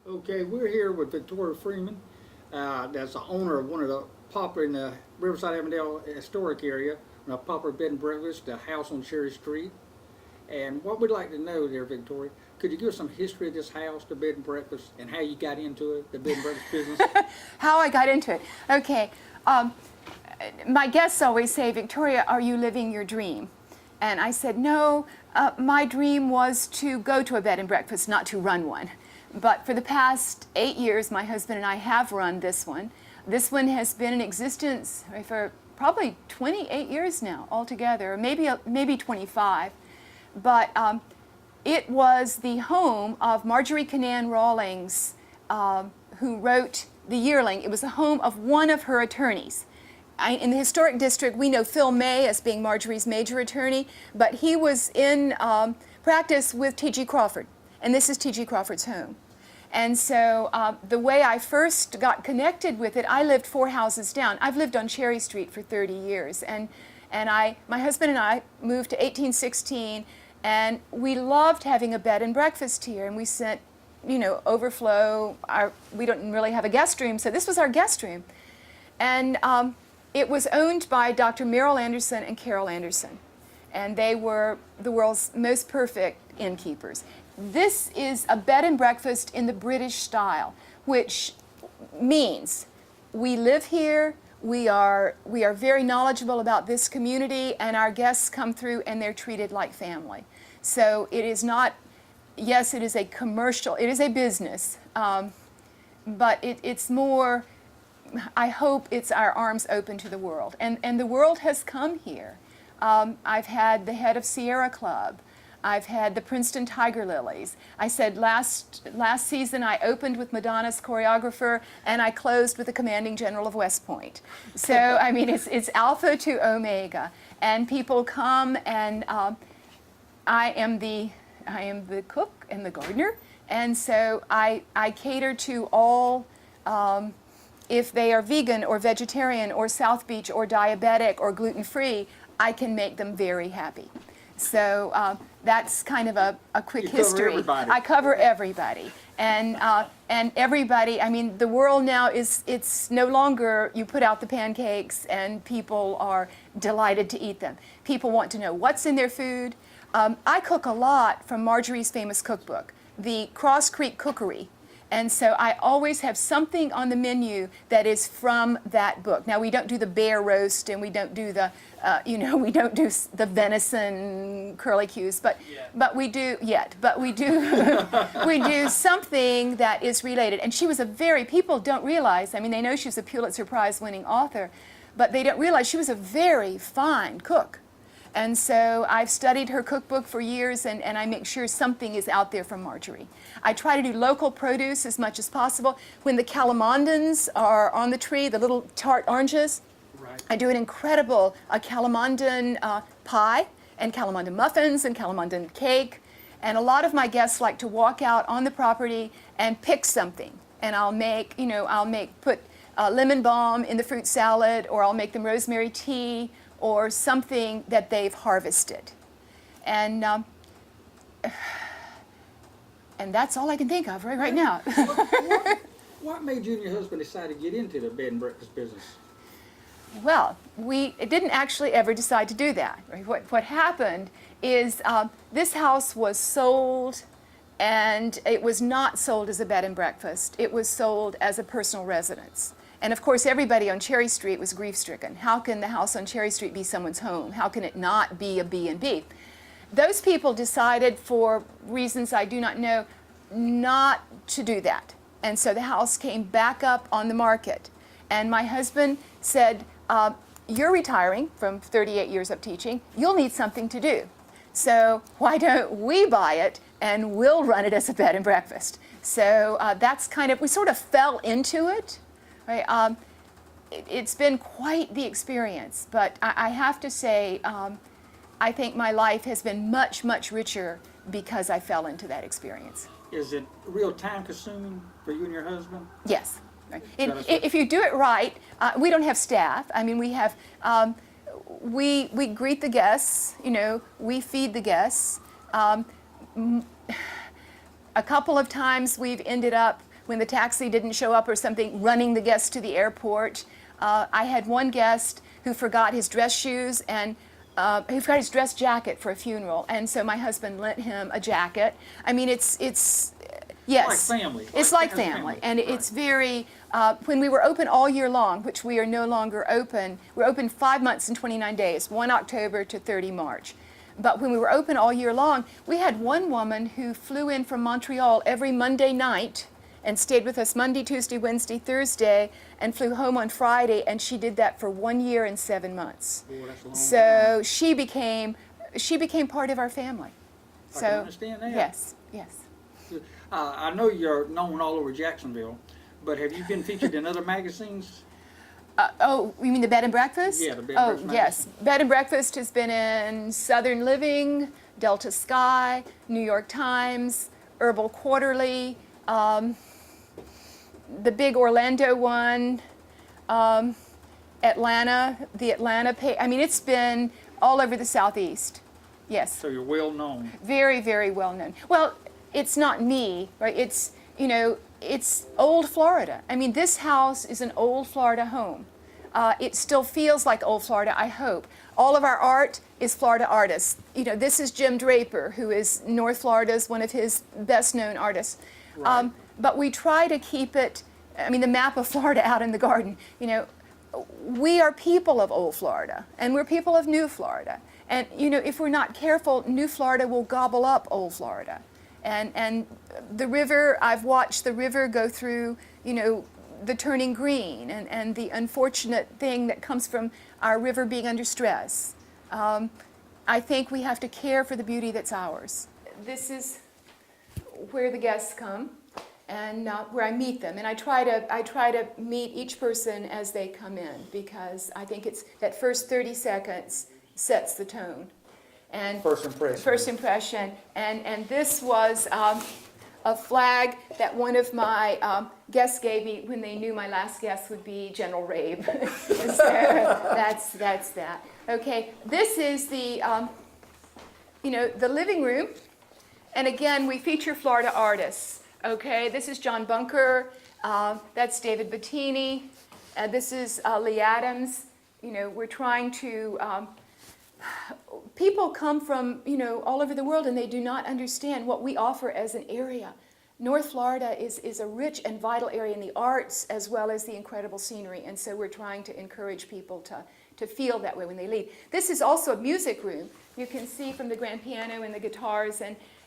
Okay, we're here with Victoria Freeman. That's the owner of one of the popular in the Riverside Avondale historic area, a popular bed and breakfast, the house on Cherry Street. And what we'd like to know there, Victoria, could you give us some history of this house, the bed and breakfast, and how you got into it, the bed and breakfast business? How I got into it. Okay. My guests always say, Victoria, are you living your dream? And I said, no, my dream was to go to a bed and breakfast, not to run one. But for the past 8 years, my husband and I have run this one. This one has been in existence for probably 28 years now altogether, or maybe 25. But it was the home of Marjorie Canaan Rawlings, who wrote The Yearling. It was the home of one of her attorneys. In the historic district, we know Phil May as being Marjorie's major attorney, but he was in practice with T.G. Crawford, and this is T.G. Crawford's home. And so the way I first got connected with it, I lived 4 houses down. I've lived on Cherry Street for 30 years, and my husband and I moved to 1816, and we loved having a bed and breakfast here, and we sent, overflow. We don't really have a guest room, so this was our guest room. And it was owned by Dr. Merrill Anderson and Carol Anderson, and they were the world's most perfect innkeepers. This is a bed and breakfast in the British style, which means we live here, we are very knowledgeable about this community, and our guests come through and they're treated like family. So it is not, yes, it is a commercial, it is a business, but it's more, I hope it's our arms open to the world. And the world has come here. I've had the head of Sierra Club. I've had the Princeton Tiger Lilies. I said last season I opened with Madonna's choreographer and I closed with the commanding general of West Point. So, I mean, it's alpha to omega. And people come, and I am the cook and the gardener. And so I cater to all, if they are vegan or vegetarian or South Beach or diabetic or gluten-free, I can make them very happy. So that's kind of a quick history. Everybody. I cover everybody. And everybody, I mean, the world now it's no longer you put out the pancakes and people are delighted to eat them. People want to know what's in their food. I cook a lot from Marjorie's famous cookbook, the Cross Creek Cookery. And so I always have something on the menu that is from that book. Now, we don't do the bear roast, and we don't do the, we don't do the venison curlicues, but we do we do something that is related. And she was people don't realize, I mean, they know she was a Pulitzer Prize winning author, but they don't realize she was a very fine cook. And so I've studied her cookbook for years, and I make sure something is out there from Marjorie. I try to do local produce as much as possible. When the calamondins are on the tree, the little tart oranges, right. I do an incredible calamondin pie and calamondin muffins and calamondin cake. And a lot of my guests like to walk out on the property and pick something. And I'll put lemon balm in the fruit salad, or I'll make them rosemary tea, or something that they've harvested. And that's all I can think of right now. What made you and your husband decide to get into the bed and breakfast business? Well, we didn't actually ever decide to do that. Right? What happened is this house was sold, and it was not sold as a bed and breakfast. It was sold as a personal residence. And of course, everybody on Cherry Street was grief-stricken. How can the house on Cherry Street be someone's home? How can it not be a B&B? Those people decided, for reasons I do not know, not to do that. And so the house came back up on the market. And my husband said, you're retiring from 38 years of teaching. You'll need something to do. So why don't we buy it and we'll run it as a bed and breakfast? So that's we sort of fell into it. Right? It's been quite the experience, but I have to say, I think my life has been much, much richer because I fell into that experience. Is it real time-consuming for you and your husband? Yes. Right. If you do it right, we don't have staff. I mean, we have, we greet the guests, we feed the guests. A couple of times we've ended up when the taxi didn't show up or something, running the guests to the airport. I had one guest who forgot his dress shoes and he forgot his dress jacket for a funeral, and so my husband lent him a jacket. I mean, it's yes, like family. It's like family, and right. it's very. When we were open all year long, which we are no longer open, we're open 5 months and 29 days, 1 October to 30 March. But when we were open all year long, we had one woman who flew in from Montreal every Monday night and stayed with us Monday, Tuesday, Wednesday, Thursday, and flew home on Friday, and she did that for 1 year and 7 months. Boy, that's a long So time. she became part of our family. I So can understand that. yes, yes. I know you're known all over Jacksonville, but have you been featured in other magazines? Oh, you mean the bed and breakfast? Yeah, the bed and breakfast Oh, yes. magazine. Bed and breakfast has been in Southern Living, Delta Sky, New York Times, Herbal Quarterly, the big Orlando one, Atlanta, the Atlanta page. I mean, it's been all over the Southeast. Yes. So you're well known. Very, very well known. Well, it's not me, right? It's, it's old Florida. I mean, this house is an old Florida home. It still feels like old Florida, I hope. All of our art is Florida artists. This is Jim Draper, who is North Florida's one of his best known artists. Right. But we try to keep it, I mean, the map of Florida out in the garden. We are people of old Florida, and we're people of new Florida. And, if we're not careful, new Florida will gobble up old Florida. And the river, I've watched the river go through, the turning green and the unfortunate thing that comes from our river being under stress. I think we have to care for the beauty that's ours. This is where the guests come and where I meet them. And I try to meet each person as they come in, because I think it's that first 30 seconds sets the tone. And First impression. First impression. And this was a flag that one of my guests gave me when they knew my last guest would be General Rabe. So that's that. Okay, this is the the living room, and again we feature Florida artists. Okay, this is John Bunker. That's David Bettini. This is Lee Adams. We're trying to. People come from, all over the world, and they do not understand what we offer as an area. North Florida is a rich and vital area in the arts as well as the incredible scenery, and so we're trying to encourage people to feel that way when they leave. This is also a music room. You can see from the grand piano and the guitars,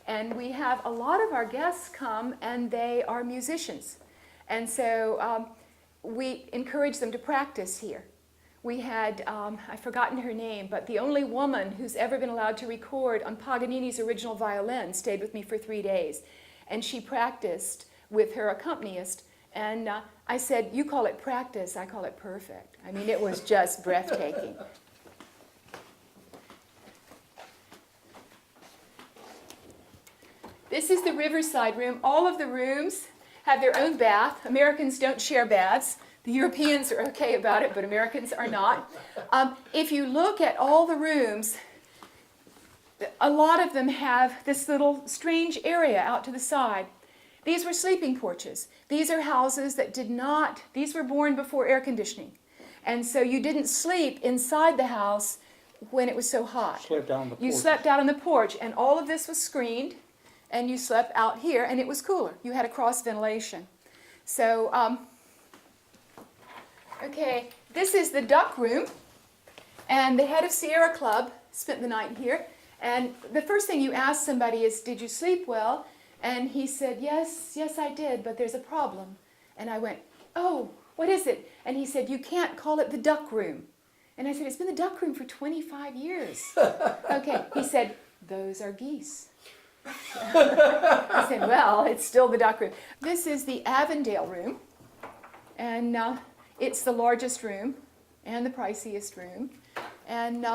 and we have a lot of our guests come, and they are musicians. And so we encourage them to practice here. We had, I've forgotten her name, but the only woman who's ever been allowed to record on Paganini's original violin stayed with me for 3 days. And she practiced with her accompanist. And I said, you call it practice, I call it perfect. I mean, it was just breathtaking. This is the Riverside room. All of the rooms have their own bath. Americans don't share baths. The Europeans are okay about it, but Americans are not. If you look at all the rooms, a lot of them have this little strange area out to the side. These were sleeping porches. These are houses that these were born before air conditioning. And so you didn't sleep inside the house when it was so hot. Slept out on the porch. You slept out on the porch, and all of this was screened, and you slept out here, and it was cooler. You had a cross ventilation. So, okay, this is the duck room, and the head of Sierra Club spent the night here. And the first thing you ask somebody is, did you sleep well? And he said, yes, I did, but there's a problem. And I went, oh, what is it? And he said, you can't call it the duck room. And I said, it's been the duck room for 25 years. Okay, he said, those are geese. I said, well, it's still the duck room. This is the Avondale room, and it's the largest room and the priciest room. And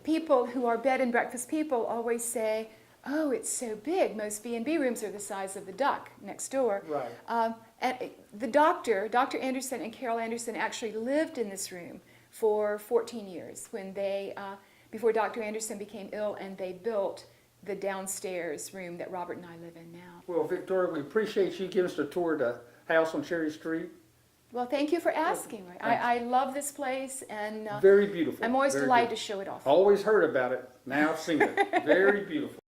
people who are bed and breakfast people always say, oh, it's so big. Most B&B rooms are the size of the duck next door. Right. And the Dr. Anderson and Carol Anderson actually lived in this room for 14 years when they, before Dr. Anderson became ill, and they built the downstairs room that Robert and I live in now. Well, Victoria, we appreciate you giving us a tour of the house on Cherry Street. Well, thank you for asking. I love this place, and Very beautiful. I'm always Very delighted good. to show it off. Always heard about it. Now I've seen it. Very beautiful.